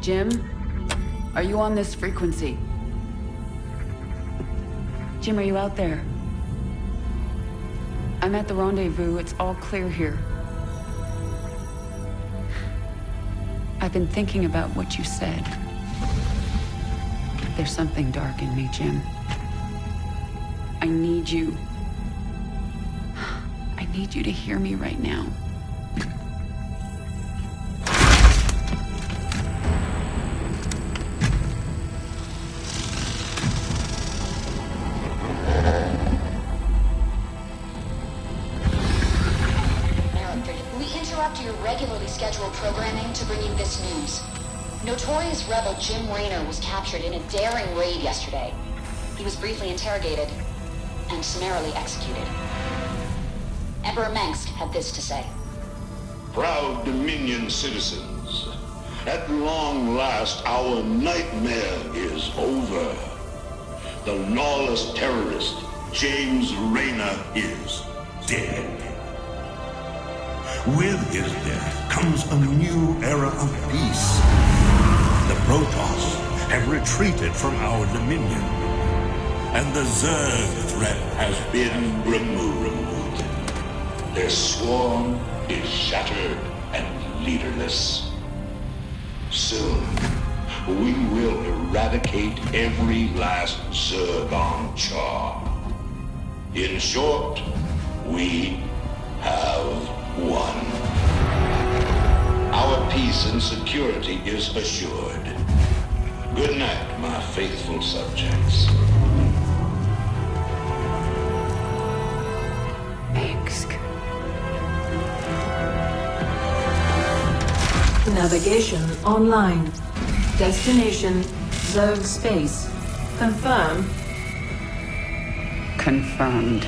Jim? Are you on this frequency? Jim, are you out there? I'm at the rendezvous. It's all clear here. I've been thinking about what you said. There's something dark in me, Jim. I need you. I need you to hear me right now. Your regularly scheduled programming to bring you this news. Notorious rebel Jim Raynor was captured in a daring raid yesterday. He was briefly interrogated and summarily executed. Emperor Mengsk had this to say. Proud Dominion citizens, at long last our nightmare is over. The lawless terrorist James Raynor is dead. With his death comes a new era of peace. The Protoss have retreated from our dominion, and the Zerg threat has been removed. Their swarm is shattered and leaderless. Soon, we will eradicate every last Zerg on Char. In short, we have one. Our peace and security is assured. Good night, my faithful subjects. Mengsk. Navigation online. Destination Zerg space. Confirm. Confirmed.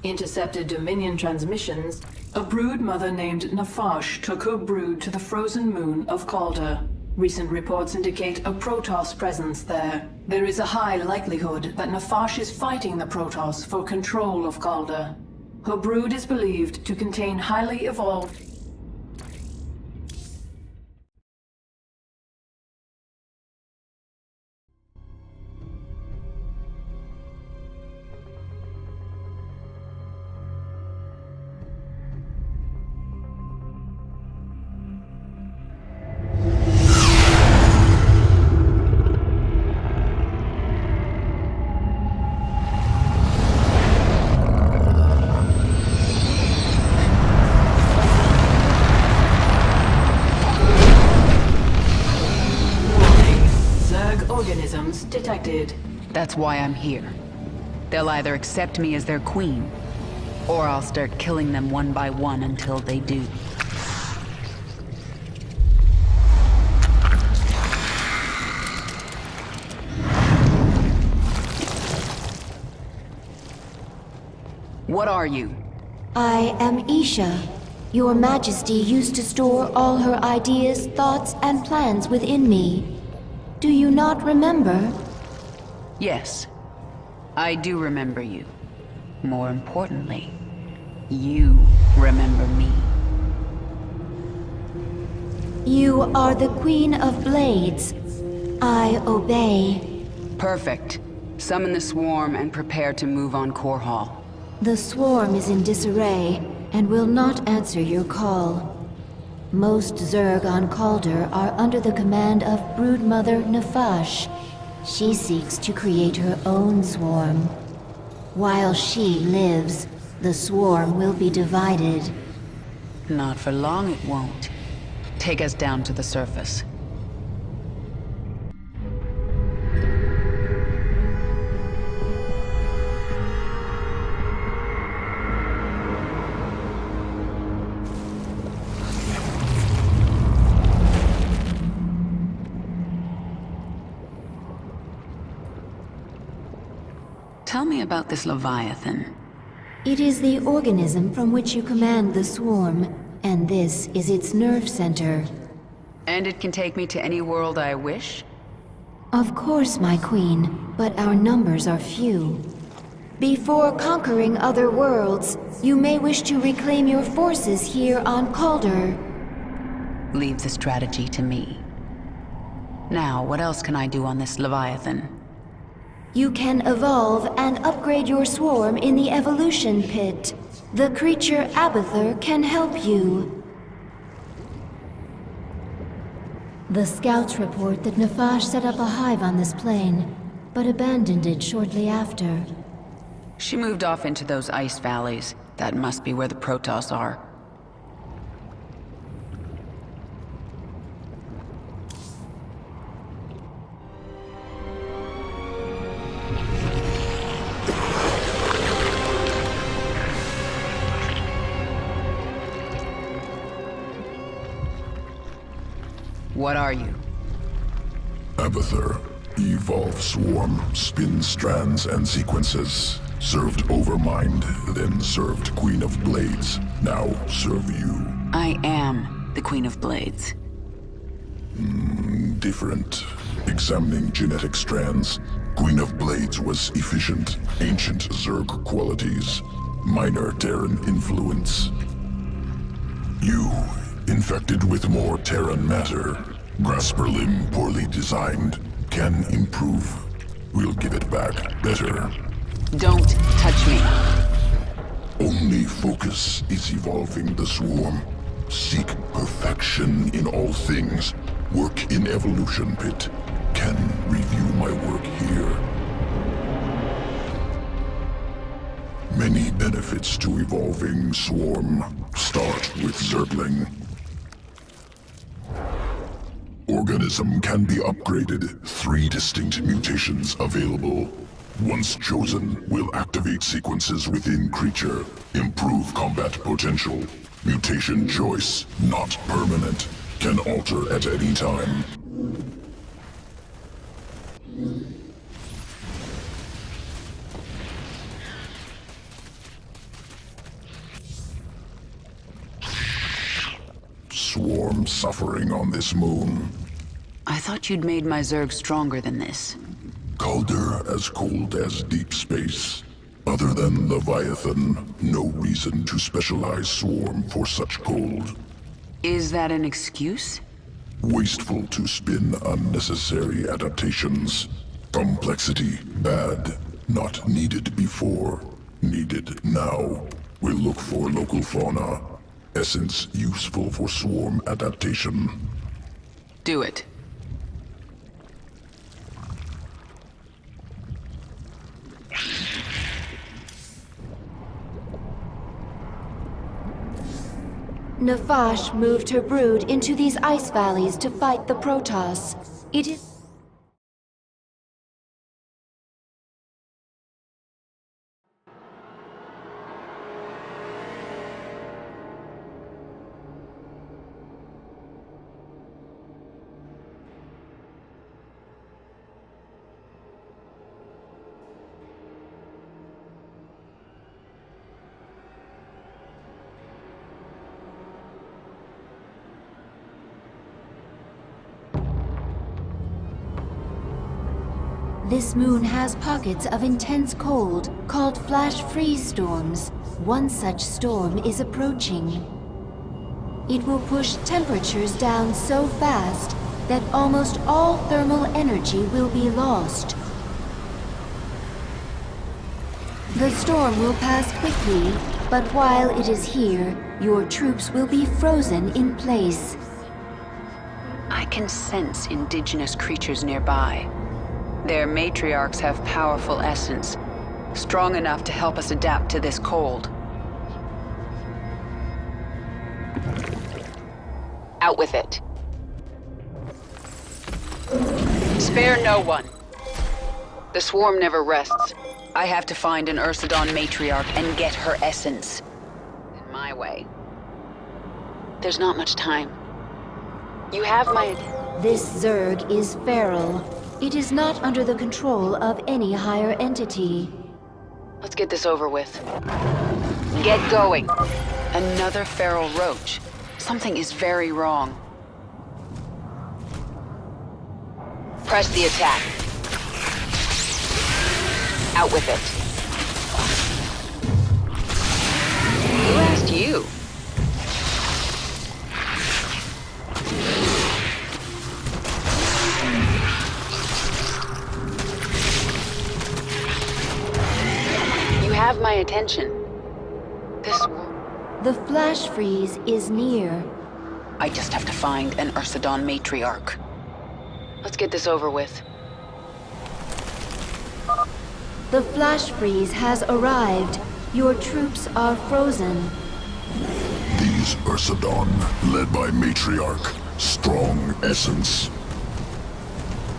Intercepted Dominion transmissions. A brood mother named Nafash took her brood to the frozen moon of Calder. Recent reports indicate a Protoss presence there. There is a high likelihood that Nafash is fighting the Protoss for control of Calder. Her brood is believed to contain highly evolved organisms detected. That's why I'm here. They'll either accept me as their queen, or I'll start killing them one by one until they do. What are you? I am Isha. Your Majesty used to store all her ideas, thoughts, and plans within me. Do you not remember? Yes, I do remember you. More importantly, you remember me. You are the Queen of Blades. I obey. Perfect. Summon the swarm and prepare to move on Core Hall. The swarm is in disarray and will not answer your call. Most Zerg on Calder are under the command of Broodmother Nafash. She seeks to create her own swarm. While she lives, the swarm will be divided. Not for long it won't. Take us down to the surface. Tell me about this Leviathan. It is the organism from which you command the swarm, and this is its nerve center. And it can take me to any world I wish? Of course, my queen, but our numbers are few. Before conquering other worlds, you may wish to reclaim your forces here on Calder. Leave the strategy to me. Now, what else can I do on this Leviathan? You can evolve and upgrade your swarm in the evolution pit. The creature Abathur can help you. The scouts report that Nafash set up a hive on this plane, but abandoned it shortly after. She moved off into those ice valleys. That must be where the Protoss are. What are you? Abathur. Evolve swarm, spin strands and sequences. Served Overmind, then served Queen of Blades. Now serve you. I am the Queen of Blades. Different. Examining genetic strands. Queen of Blades was efficient, ancient Zerg qualities. Minor Terran influence. You, infected with more Terran matter. Grasper limb poorly designed. Can improve. We'll give it back better. Don't touch me. Only focus is evolving the swarm. Seek perfection in all things. Work in evolution pit. Can review my work here. Many benefits to evolving swarm. Start with Zergling. Organism can be upgraded. 3 distinct mutations available. Once chosen, will activate sequences within creature. Improve combat potential. Mutation choice, not permanent. Can alter at any time. Swarm suffering on this moon. I thought you'd made my Zerg stronger than this. Calder as cold as deep space. Other than Leviathan, no reason to specialize swarm for such cold. Is that an excuse? Wasteful to spin unnecessary adaptations. Complexity bad. Not needed before. Needed now. We'll look for local fauna. Essence useful for swarm adaptation. Do it. Nafash moved her brood into these ice valleys to fight the Protoss. It is... This moon has pockets of intense cold, called flash freeze storms. One such storm is approaching. It will push temperatures down so fast that almost all thermal energy will be lost. The storm will pass quickly, but while it is here, your troops will be frozen in place. I can sense indigenous creatures nearby. Their matriarchs have powerful essence, strong enough to help us adapt to this cold. Out with it. Spare no one. The swarm never rests. I have to find an Ursidon matriarch and get her essence. In my way. There's not much time. You have my... This Zerg is feral. It is not under the control of any higher entity. Let's get this over with. Get going! Another feral roach. Something is very wrong. Press the attack. Out with it. Who asked you? You have my attention. The flash freeze is near. I just have to find an Ursidon matriarch. Let's get this over with. The flash freeze has arrived. Your troops are frozen. These Ursidon, led by Matriarch, strong essence.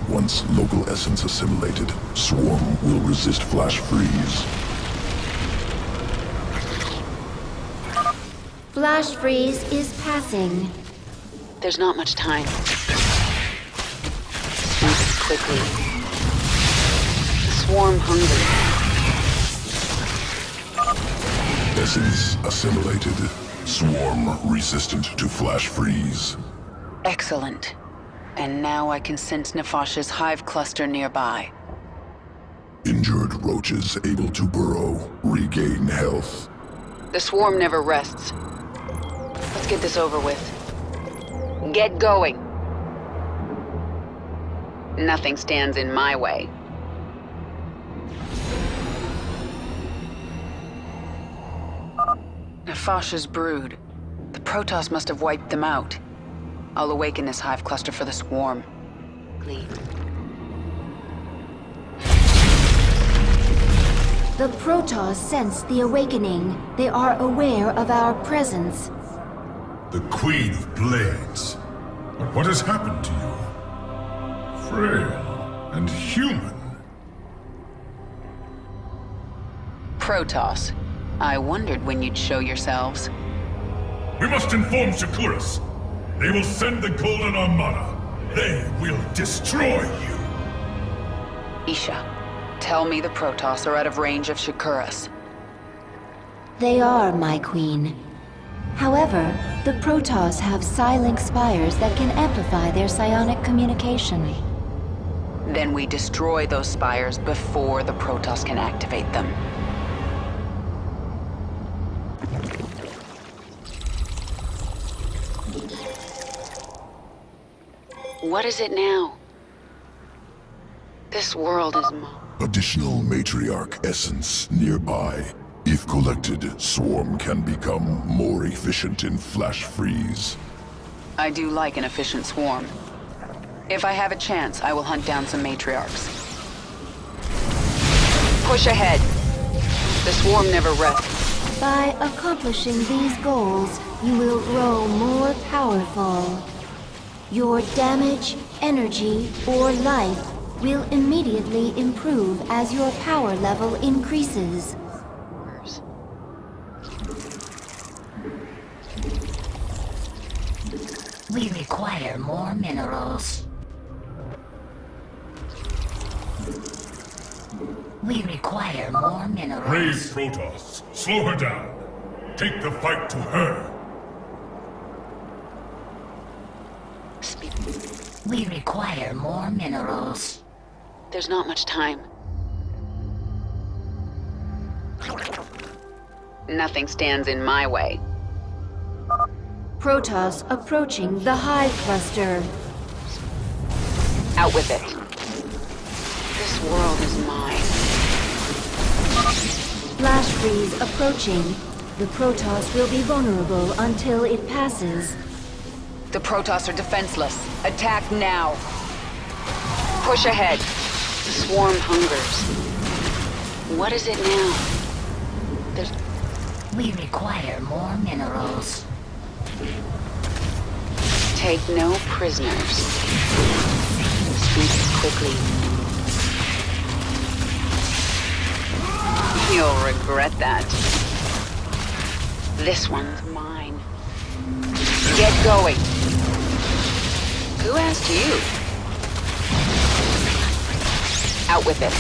Once local essence assimilated, Swarm will resist flash freeze. Flash freeze is passing. There's not much time. Move quickly. Swarm hungry. Essence assimilated. Swarm resistant to flash freeze. Excellent. And now I can sense Nefash's hive cluster nearby. Injured roaches able to burrow, regain health. The swarm never rests. Let's get this over with. Get going. Nothing stands in my way. Nefash's brood. The Protoss must have wiped them out. I'll awaken this hive cluster for the swarm. Leave. The Protoss sense the awakening. They are aware of our presence. The Queen of Blades. But what has happened to you? Frail and human. Protoss. I wondered when you'd show yourselves. We must inform Shakuras. They will send the Golden Armada. They will destroy you. Isha, tell me the Protoss are out of range of Shakuras. They are, my queen. However, the Protoss have psi-link spires that can amplify their psionic communication. Then we destroy those spires before the Protoss can activate them. What is it now? This world is Additional matriarch essence nearby. If collected, Swarm can become more efficient in flash freeze. I do like an efficient swarm. If I have a chance, I will hunt down some matriarchs. Push ahead. The swarm never rests. By accomplishing these goals, you will grow more powerful. Your damage, energy, or life will immediately improve as your power level increases. We require more minerals. We require more minerals. Brave Protoss, slow her down. Take the fight to her. We require more minerals. There's not much time. Nothing stands in my way. Protoss approaching the hive cluster. Out with it. This world is mine. Flash freeze approaching. The Protoss will be vulnerable until it passes. The Protoss are defenseless. Attack now. Push ahead. The swarm hungers. What is it now? We require more minerals. Take no prisoners. Speak quickly. You'll regret that. This one's mine. Get going. Who asked you? Out with it.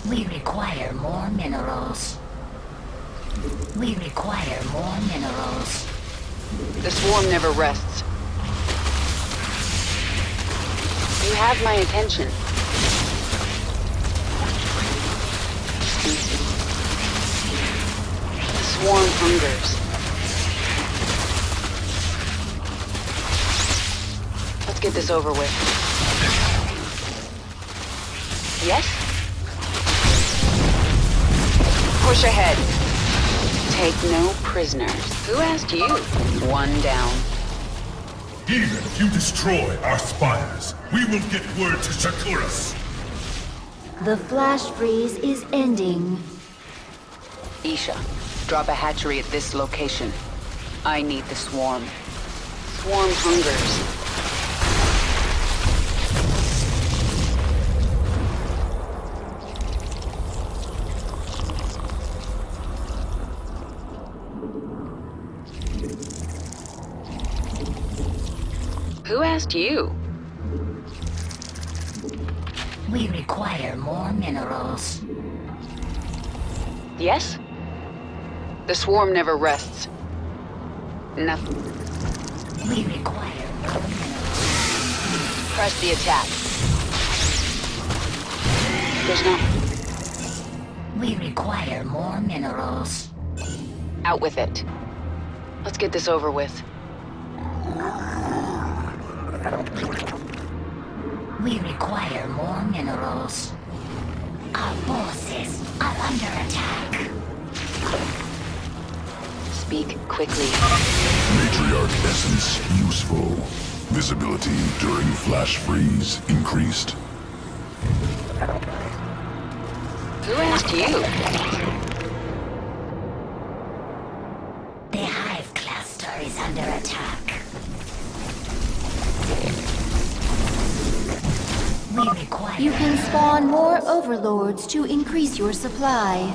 We require more minerals. We require more minerals. The swarm never rests. You have my attention. The swarm hungers. Let's get this over with. Yes? Push ahead. Take no prisoners. Who asked you? One down. Even if you destroy our spires, we will get word to Shakuras. The flash freeze is ending. Isha, drop a hatchery at this location. I need the swarm. Swarm hungers. Who asked you? We require more minerals. Yes? The swarm never rests. Nothing. We require more minerals. Press the attack. There's not... We require more minerals. Out with it. Let's get this over with. We require more minerals. Our forces are under attack. Speak quickly. Matriarch essence useful. Visibility during flash freeze increased. Who asked you? The hive cluster is under attack. We require... You can spawn more overlords to increase your supply.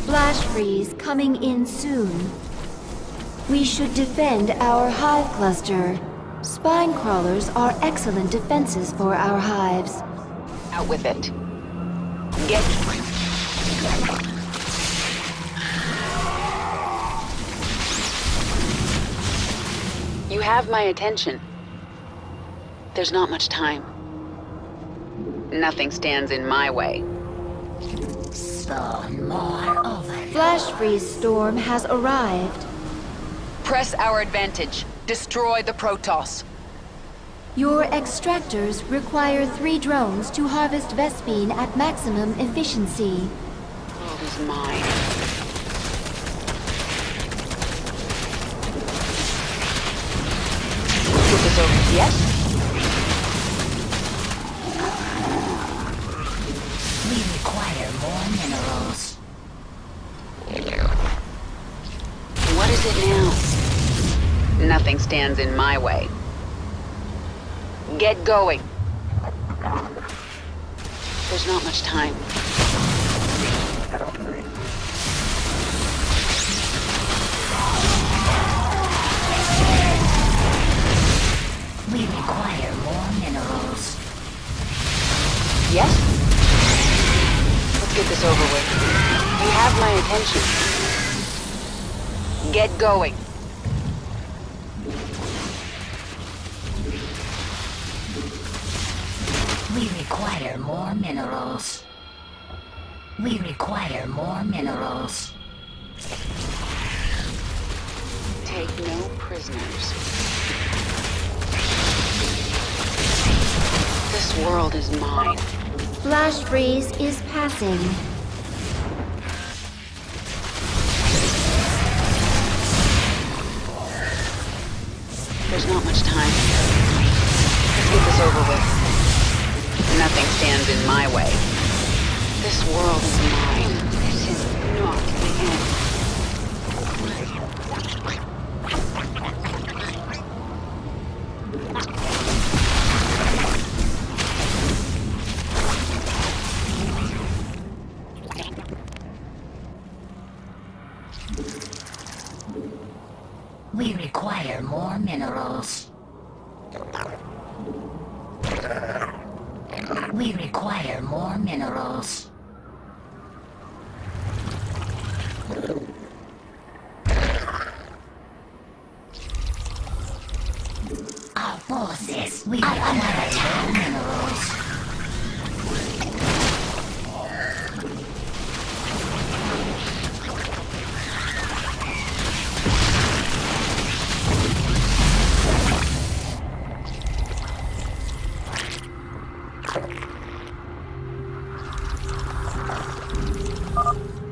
Flash freeze coming in soon. We should defend our hive cluster. Spine crawlers are excellent defenses for our hives. Out with it. Get... You have my attention. There's not much time. Nothing stands in my way. Spawn more overlords. Flash freeze storm has arrived. Press our advantage. Destroy the Protoss. Your extractors require 3 drones to harvest Vespene at maximum efficiency. The world is mine. Get this over. Yes? We require more minerals. What is it now? Nothing stands in my way. Get going. There's not much time. We require more minerals. Yes? Let's get this over with. You have my attention. Get going. We require more minerals. We require more minerals. Take no prisoners. This world is mine. Flash freeze is passing. There's not much time. Let's get this over with. Nothing stands in my way. This world is mine. This is not the end. We require more minerals. We require more minerals. Our forces, we require more minerals.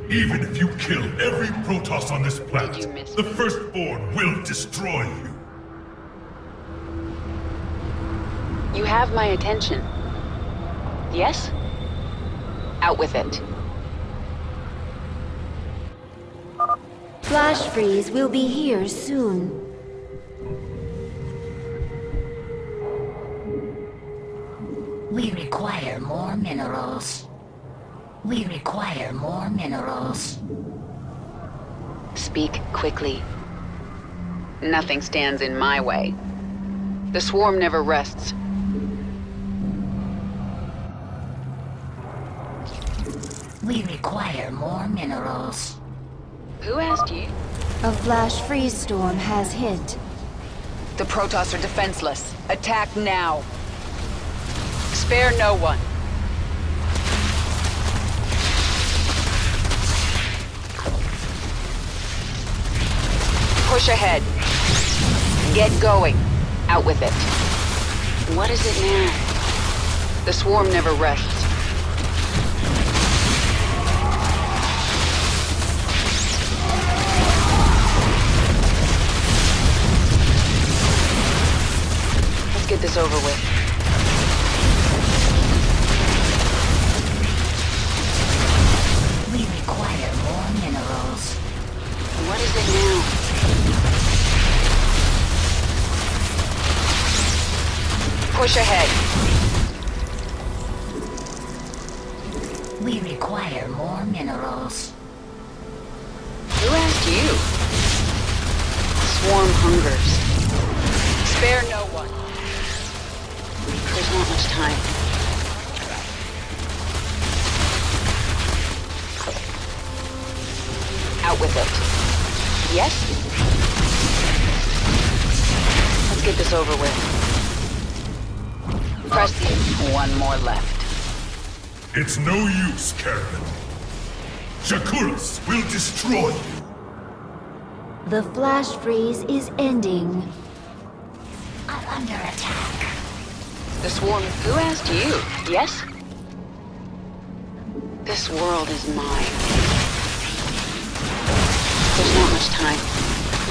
Even if you kill every Protoss on this planet, you miss the Firstborn will destroy you. You have my attention. Yes? Out with it. Flash freeze will be here soon. We require more minerals. We require more minerals. Speak quickly. Nothing stands in my way. The swarm never rests. We require more minerals. Who asked you? A flash freeze storm has hit. The Protoss are defenseless. Attack now. Spare no one. Push ahead. Get going. Out with it. What is it now? The swarm never rests. Let's get this over with. We require more minerals. What is it now? Push ahead. We require more minerals. Who asked you? Swarm hungers. Spare no one. There's not much time. Out with it. Yes? Let's get this over with. Press the... One more left. It's no use, Caravan. Shakuras will destroy you. The flash freeze is ending. I'm under attack. The swarm... Who asked you? Yes? This world is mine. There's not much time.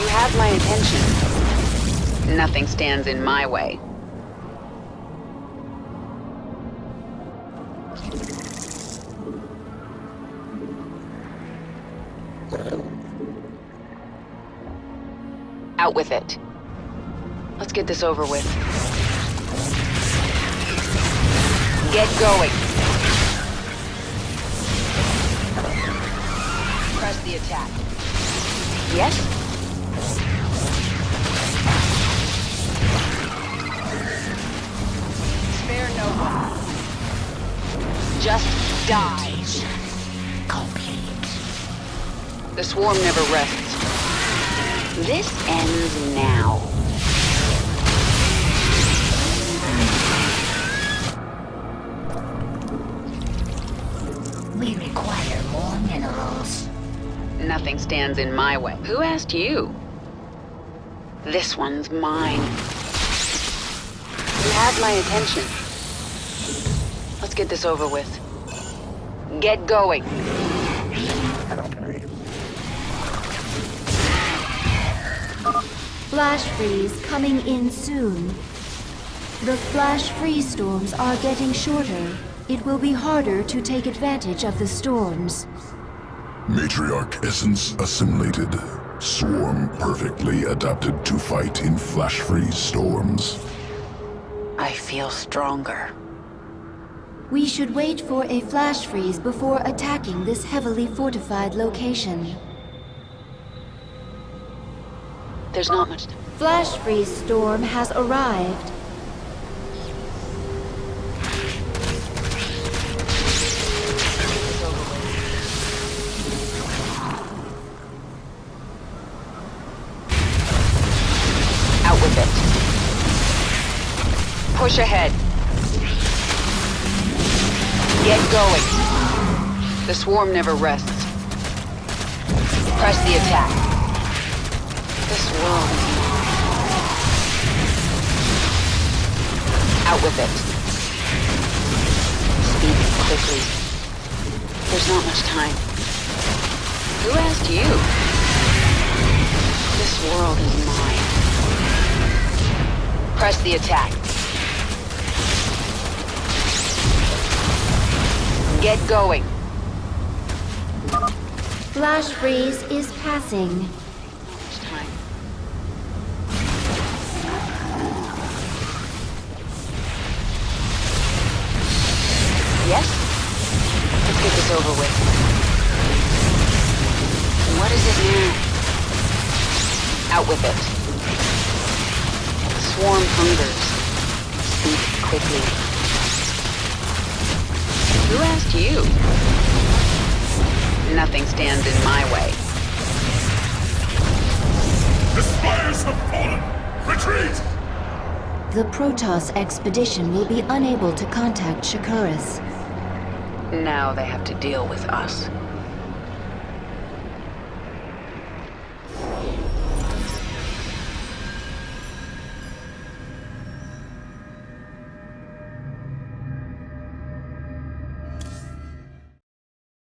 You have my attention. Nothing stands in my way. Out with it. Let's get this over with. Get going. Press the attack. Yes? Spare no one. Just die. Complete. The swarm never rests. This ends now. We require more minerals. Nothing stands in my way. Who asked you? This one's mine. You have my attention. Let's get this over with. Get going. Flash freeze coming in soon. The flash freeze storms are getting shorter. It will be harder to take advantage of the storms. Matriarch essence assimilated. Swarm perfectly adapted to fight in flash freeze storms. I feel stronger. We should wait for a flash freeze before attacking this heavily fortified location. There's not much time. Flash freeze storm has arrived. Push ahead. Get going. The swarm never rests. Press the attack. This world is mine. Out with it. Speak quickly. There's not much time. Who asked you? This world is mine. Press the attack. Get going. Flash freeze is passing. It's time. Yes? Let's get this over with. What is it now? Out with it. The swarm hungers. Speak quickly. Who asked you? Nothing stands in my way. The spires have fallen! Retreat! The Protoss expedition will be unable to contact Shakuras. Now they have to deal with us.